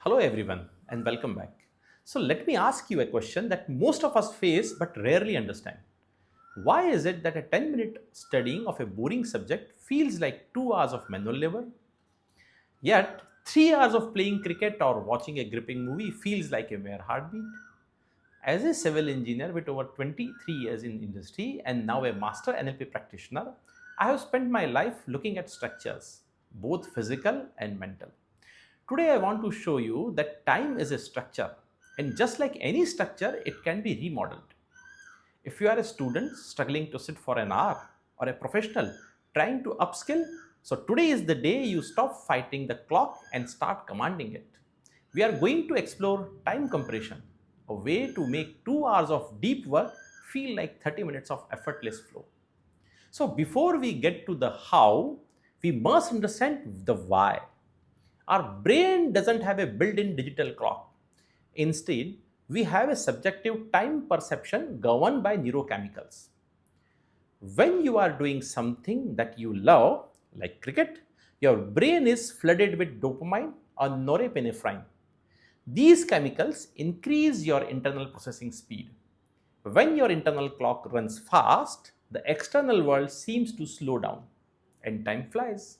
Hello everyone and welcome back. So let me ask you a question that most of us face but rarely understand. Why is it that a 10-minute studying of a boring subject feels like 2 hours of manual labor? Yet 3 hours of playing cricket or watching a gripping movie feels like a mere heartbeat? As a civil engineer with over 23 years in industry and now a master NLP practitioner, I have spent my life looking at structures, both physical and mental. Today, I want to show you that time is a structure, and just like any structure, it can be remodeled. If you are a student struggling to sit for an hour, or a professional trying to upskill, so today is the day you stop fighting the clock and start commanding it. We are going to explore time compression, a way to make 2 hours of deep work feel like 30 minutes of effortless flow. So, before we get to the how, we must understand the why. Our brain doesn't have a built-in digital clock. Instead, we have a subjective time perception governed by neurochemicals. When you are doing something that you love, like cricket, your brain is flooded with dopamine or norepinephrine. These chemicals increase your internal processing speed. When your internal clock runs fast, the external world seems to slow down and time flies.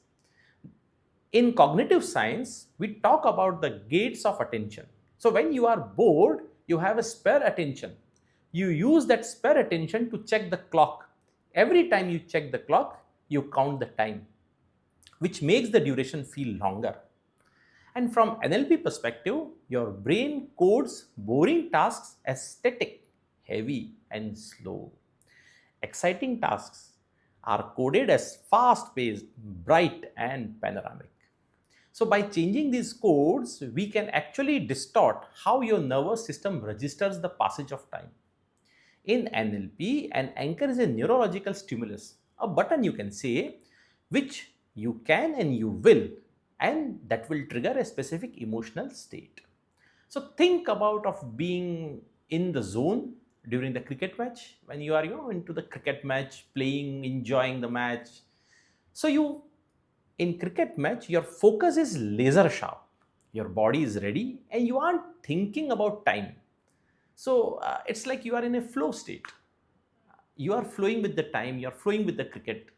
In cognitive science, we talk about the gates of attention. So, when you are bored, you have a spare attention. You use that spare attention to check the clock. Every time you check the clock, you count the time, which makes the duration feel longer. And from NLP perspective, your brain codes boring tasks as static, heavy, and slow. Exciting tasks are coded as fast paced, bright, and panoramic. So, by changing these codes, we can actually distort how your nervous system registers the passage of time. In NLP, an anchor is a neurological stimulus, a button you can say, which you can and you will, and that will trigger a specific emotional state. So think about of being in the zone during the cricket match when you are into the cricket match, playing, enjoying the match. So you in cricket match, your focus is laser sharp, your body is ready, and you aren't thinking about time. So it's like you are in a flow state. You are flowing with the time, you are flowing with the cricket.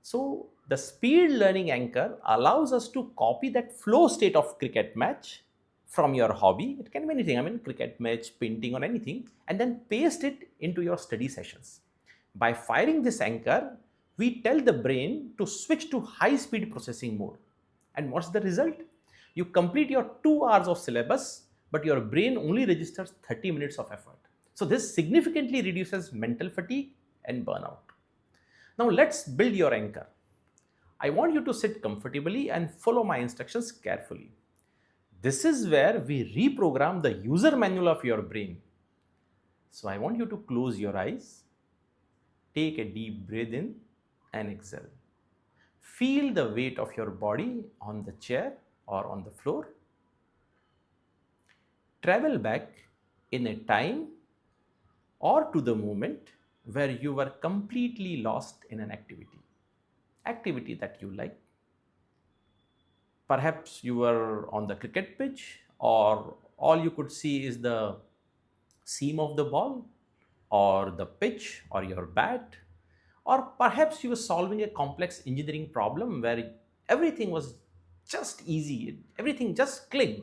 So the speed learning anchor allows us to copy that flow state of cricket match from your hobby. It can be anything, I mean cricket match, painting, or anything, and then paste it into your study sessions. By firing this anchor, we tell the brain to switch to high speed processing mode. And what's the result? You complete your 2 hours of syllabus, but your brain only registers 30 minutes of effort. So this significantly reduces mental fatigue and burnout. Now let's build your anchor. I want you to sit comfortably and follow my instructions carefully. This is where we reprogram the user manual of your brain. So I want you to close your eyes, take a deep breath in and exhale. Feel the weight of your body on the chair or on the floor. Travel back in a time or to the moment where you were completely lost in an activity that you like. Perhaps you were on the cricket pitch, or all you could see is the seam of the ball, or the pitch, or your bat, or perhaps you were solving a complex engineering problem where everything was just easy, everything just clicked.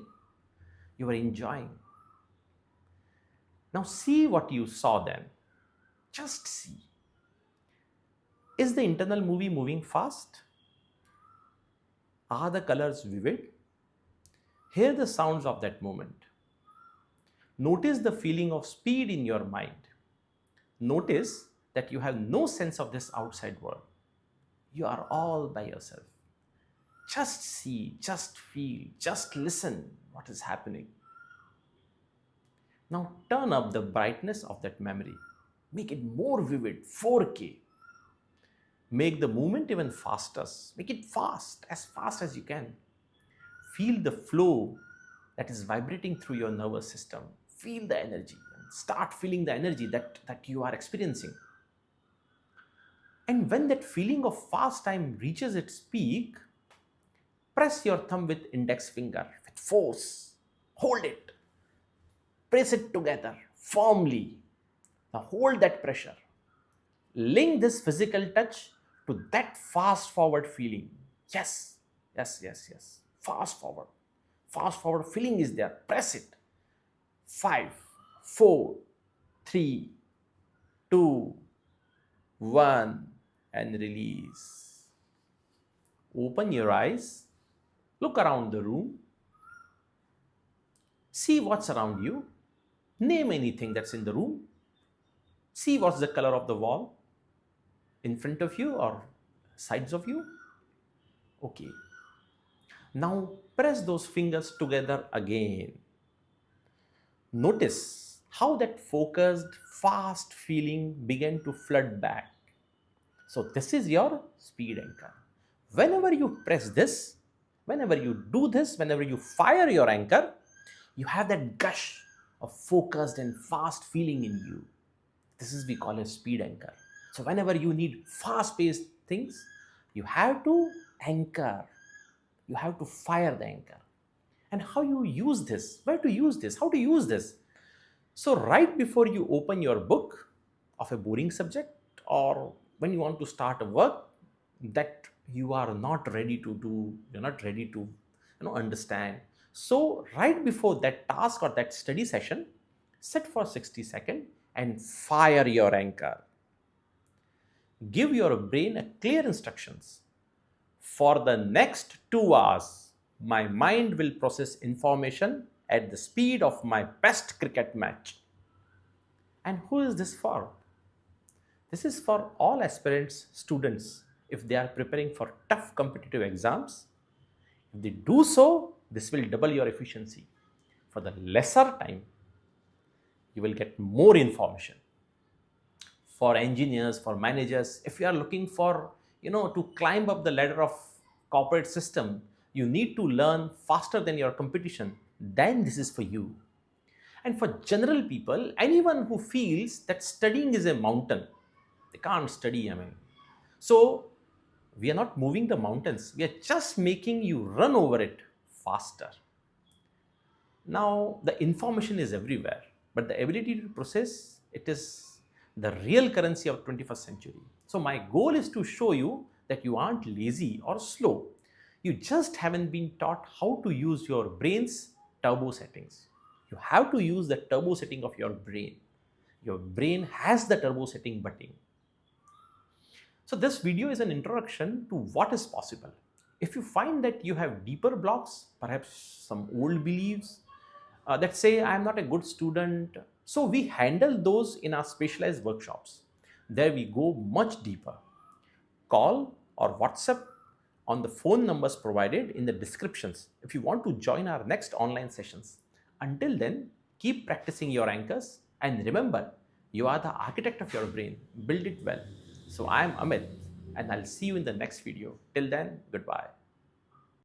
You were enjoying. Now see what you saw then. Just see. Is the internal movie moving fast? Are the colors vivid? Hear the sounds of that moment. Notice the feeling of speed in your mind. Notice that you have no sense of this outside world. You are all by yourself. Just see, just feel, just listen what is happening. Now turn up the brightness of that memory. Make it more vivid, 4K. Make the movement even faster. Make it fast as you can. Feel the flow that is vibrating through your nervous system. Feel the energy. Start feeling the energy that you are experiencing. And when that feeling of fast time reaches its peak, press your thumb with index finger with force. Hold it. Press it together firmly. Now hold that pressure. Link this physical touch to that fast forward feeling. Yes, yes, yes, yes. Fast forward. Fast forward feeling is there. Press it. 5, 4, 3, 2, 1, and release. Open your eyes. Look around the room. See what's around you. Name anything that's in the room. See what's the color of the wall in front of you or sides of you. Okay. Now press those fingers together again. Notice how that focused, fast feeling began to flood back. So this is your speed anchor. Whenever you press this, whenever you do this, whenever you fire your anchor, you have that gush of focused and fast feeling in you. This is we call a speed anchor. So whenever you need fast-paced things, you have to anchor. You have to fire the anchor. And how you use this, where to use this, how to use this. So right before you open your book of a boring subject, or when you want to start a work that you are not ready to do, you're not ready to understand. So right before that task or that study session, sit for 60 seconds and fire your anchor. Give your brain a clear instructions. For the next 2 hours, my mind will process information at the speed of my best cricket match. And who is this for? This is for all aspirants, students, if they are preparing for tough competitive exams. If they do so, this will double your efficiency. For the lesser time, you will get more information. For engineers, for managers, if you are looking for, to climb up the ladder of corporate system, you need to learn faster than your competition, then this is for you. And for general people, anyone who feels that studying is a mountain, they can't study, So we are not moving the mountains, we are just making you run over it faster. Now, the information is everywhere, but the ability to process it is the real currency of 21st century. So my goal is to show you that you aren't lazy or slow. You just haven't been taught how to use your brain's turbo settings. You have to use the turbo setting of your brain. Your brain has the turbo setting button. So this video is an introduction to what is possible. If you find that you have deeper blocks, perhaps some old beliefs, that say I am not a good student, so we handle those in our specialized workshops. There we go much deeper. Call or WhatsApp on the phone numbers provided in the descriptions if you want to join our next online sessions. Until then, keep practicing your anchors and remember, you are the architect of your brain. Build it well. So I am Amit and I'll see you in the next video. Till then, goodbye.